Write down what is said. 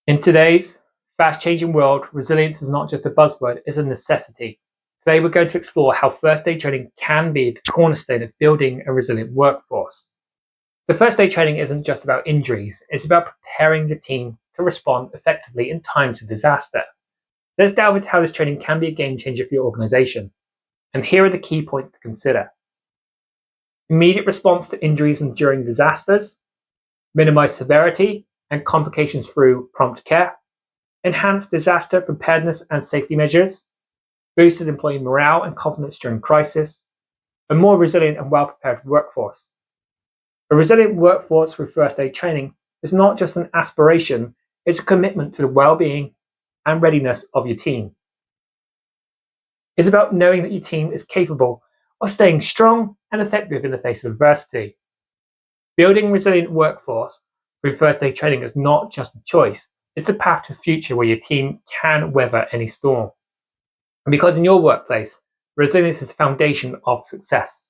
In today's fast-changing world, resilience is not just a buzzword, it's a necessity. Today we're going to explore how first aid training can be the cornerstone of building a resilient workforce. The first aid training isn't just about injuries, it's about preparing the team to respond effectively in times of disaster. Let's delve into how this training can be a game changer for your organization. And here are the key points to consider. Immediate response to injuries and during disasters, minimize severity and complications through prompt care, enhanced disaster preparedness and safety measures, boosted employee morale and confidence during crisis, a more resilient and well-prepared workforce. A resilient workforce with first aid training is not just an aspiration, it's a commitment to the well-being and readiness of your team. It's about knowing that your team is capable of staying strong and effective in the face of adversity. Building a resilient workforce with first aid training is not just a choice, it's the path to a future where your team can weather any storm. And because in your workplace, resilience is the foundation of success.